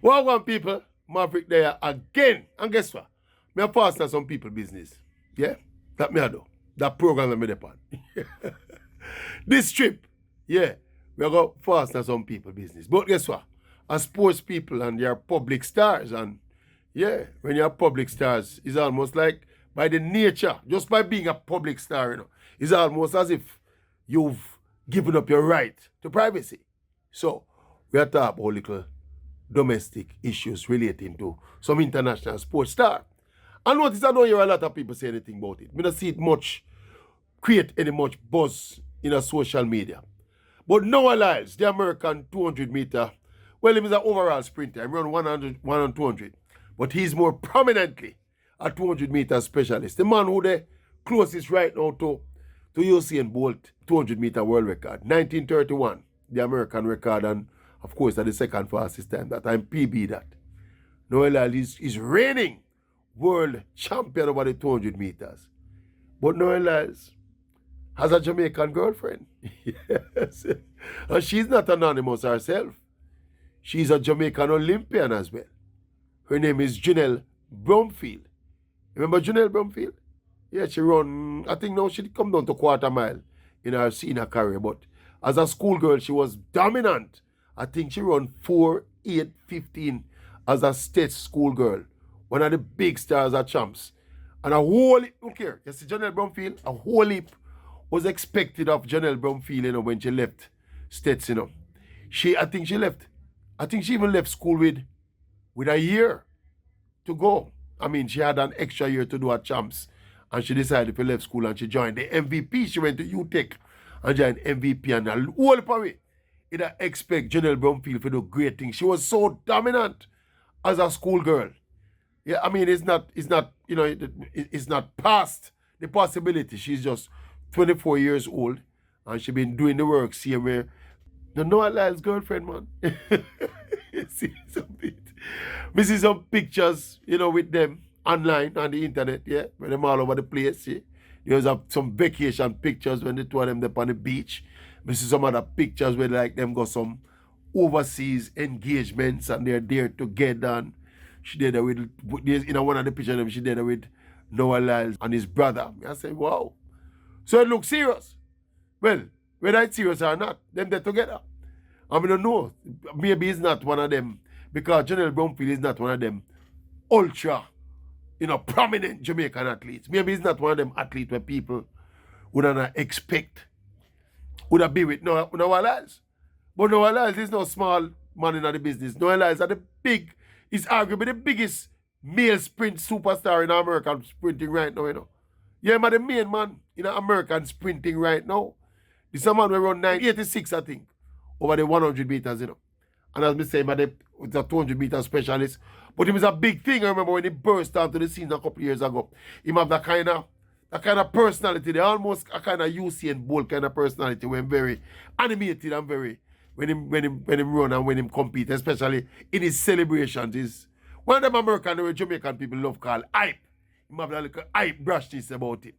Well, people, Maverick there again. And guess what? Me a partner some people business. Yeah? That me a do. That program that me depend. This trip, yeah, we are going to partner some people business. But guess what? As sports people and you're public stars, and yeah, when you're public stars, it's almost like by the nature, just by being a public star, it's almost as if you've given up your right to privacy. So we are talking about little domestic issues relating to some international sports star. And notice I don't hear a lot of people say anything about it. We don't see it much create any much buzz in a social media. But Noah Lyles, the American 200 meter, well, he is an overall sprinter. He runs 100, 100, 200. But he's more prominently a 200 meter specialist. The man who the closest right now to Usain Bolt 200 meter world record. 1931, the American record, and of course that's the second fastest time. That time PB that. Noah Lyles is reigning world champion over the 200 meters. But Noah Lyles has a Jamaican girlfriend. Yes. And she's not anonymous herself. She's a Jamaican Olympian as well. Her name is Janelle Bromfield. Remember Janelle Bromfield? Yeah, she run, I think now she come down to quarter mile in her senior career. But as a schoolgirl, she was dominant. I think she run 4, 8, 15 as a state schoolgirl. One of the big stars at champs. And a whole heap, look here, you see Janelle Bromfield? A whole heap was expected of Janelle Bromfield, when she left states, I think she even left school with a year to go. I mean, she had an extra year to do her champs. And she decided to leave school and she joined the MVP. She went to UTech and joined MVP, and the whole party. It expect Janelle Bromfield to do great things. She was so dominant as a schoolgirl. Yeah, I mean, it's not past the possibility. She's just 24 years old and she's been doing the work same way. Noah Lyles' girlfriend, man. You see some pictures, with them online on the internet, yeah, when them all over the place, see. There's some vacation pictures when the two of them up on the beach. We see some other pictures where like them got some overseas engagements and they're there together. And she did it with, one of the pictures of them, she did it with Noah Lyles and his brother. I said, wow. So it looks serious. Well, whether it's serious or not, them they're together. I mean, I don't know. Maybe it's not one of them, because Janelle Bromfield is not one of them ultra, prominent Jamaican athletes. Maybe it's not one of them athletes where people would not expect would have be with Noah Lyles. But Noah Lyles is no small man in the business. Noah Lyles is arguably the biggest male sprint superstar in American sprinting right now, Yeah, man, the main man in American sprinting right now. This is a man who run 986, I think, over the 100 meters, And as me say, man, it's a 200 meter specialist. But it was a big thing, I remember when he burst onto the scene a couple years ago. He have that kind of personality. They almost a kind of Usain Bolt kind of personality when very animated and very when him run and when him compete, especially in his celebrations. Is one of them American or Jamaican people love called hype. He have that little hype brushness about him.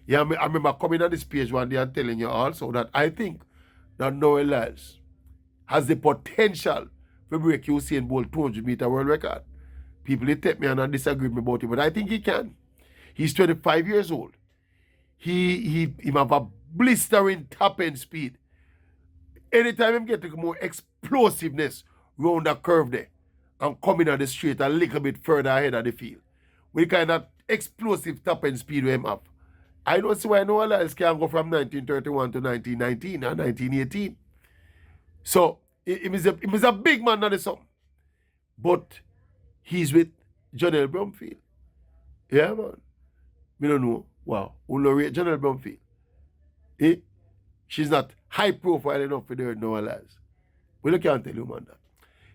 Yeah, I remember coming on this page one day and telling you also that I think that Noah Lyles has the potential to break Usain Bolt 200 meter world record. People they take me and disagree with me about it, but I think he can. He's 25 years old. He have a blistering top end speed. Anytime him get more explosiveness round the curve there and coming on the straight a little bit further ahead of the field, with kind of explosive top end speed we him have, I don't see why Noah Lyles can go from 1931 to 1919 and 1918. So he was a big man, not a son. But he's with Janelle Bromfield. Yeah, man. We don't know. Wow. Who know Janelle Bromfield? She's not high profile enough for the Noah Lyles. We can't tell you, man, that.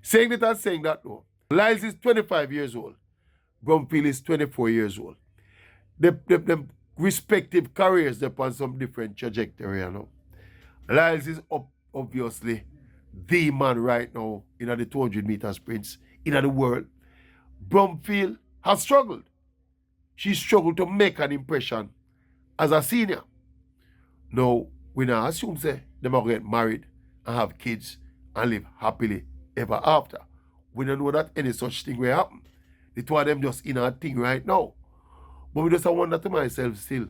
Saying that, no. Lyles is 25 years old. Bromfield is 24 years old. Them respective careers upon some different trajectory, Lyles is obviously the man right now in the 200 meter sprints in the world. Bromfield has struggled. She struggled to make an impression as a senior. Now, we now assume say them are get married and have kids and live happily ever after. We don't know that any such thing will happen. The two of them just in a thing right now. But we just wonder to myself still,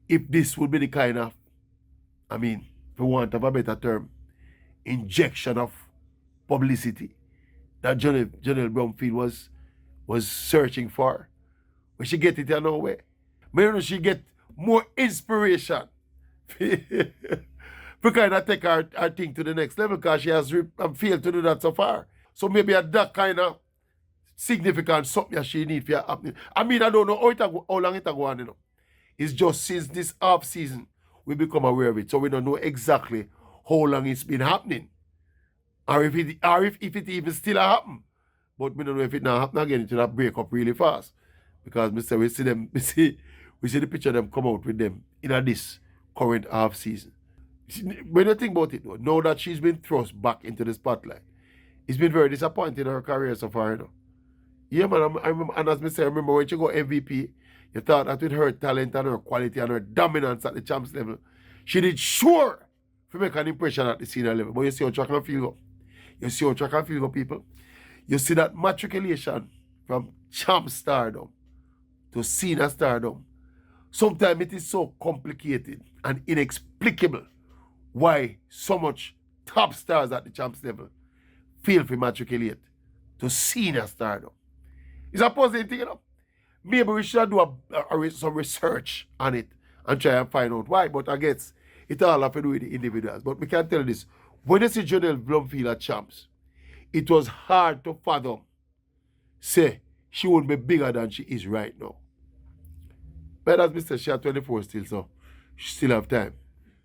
if this would be the kind of, for want of a better term, injection of publicity that Janelle Bromfield was searching for. When she get it in no way. Maybe she get more inspiration to kind of take her thing to the next level because she has failed to do that so far. So maybe at that kind of significant something that she need for happening. I don't know how long it go on, It's just since this off season we become aware of it. So we don't know exactly how long it's been happening. Or if it even still happen. But we don't know if it now happen again, it will break up really fast. Because we see the picture of them come out with them in this current half season. When you think about it though, now that she's been thrust back into the spotlight, it's been very disappointing in her career so far, Yeah, man, I remember, and as I remember when she got MVP, you thought that with her talent and her quality and her dominance at the champs level, she did sure to make an impression at the senior level. But you see how track and field go. You see how track and field go, people. You see that matriculation from champ stardom to senior stardom. Sometimes it is so complicated and inexplicable why so much top stars at the champs level fail to matriculate to senior stardom. It's a positive thing, Maybe we should do some research on it and try and find out why. But I guess it all have to do with the individuals. But we can tell you this. When you see Janelle Bromfield at champs, it was hard to fathom, say, she would be bigger than she is right now. But as Mr. she has 24 still, so she still have time.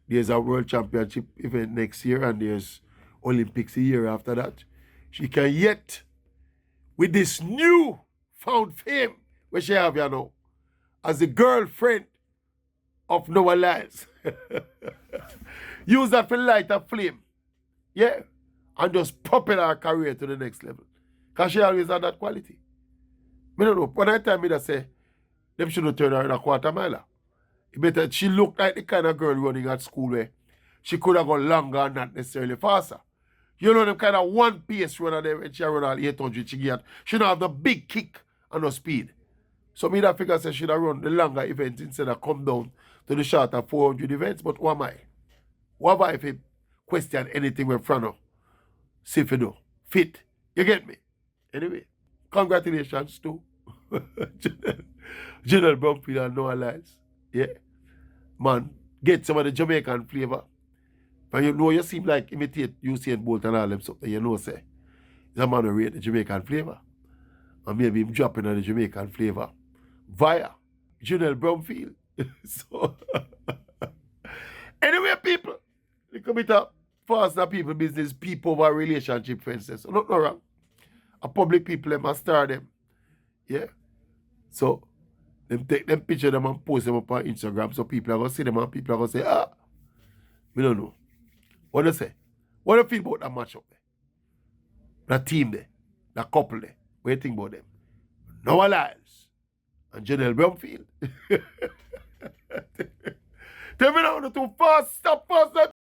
There's a world championship event next year and there's Olympics a year after that. She can yet, with this new found fame, where she have now, as the girlfriend of Noah Lyles, use that to light a flame. Yeah. And just propel her career to the next level. Because she always had that quality. I don't know. When I tell me that say, them shouldn't turn her in a quarter mile. She looked like the kind of girl running at school where she could have gone longer and not necessarily faster. You know, them kind of one pace runner there when she run all 800, she don't have the big kick and no speed. So me that figure says she should have run the longer events instead of come down to the shorter 400 events. But who am I? What about if you question anything with Frano? See if you know. Fit. You get me? Anyway, congratulations to Janelle Bromfield and Noah Lyles. Yeah. Man, get some of the Jamaican flavor. And you know you seem like imitate Usain Bolt and all them something, you know, say. The man who rate the Jamaican flavor. And maybe him dropping on the Jamaican flavor via Janelle Bromfield. So, anyway, people, look a bit of faster people business, people over relationship fences. So, nothing wrong. A public people, them must star them. Yeah. So, them take them picture them and post them up on Instagram so people are going to see them and people are going to say, we don't know. What do you say? What do you feel about that matchup there? That team there? That couple there? What do you think about them? Noah Lyles and Janelle Bromfield. Tell me now, too fast, stop fast.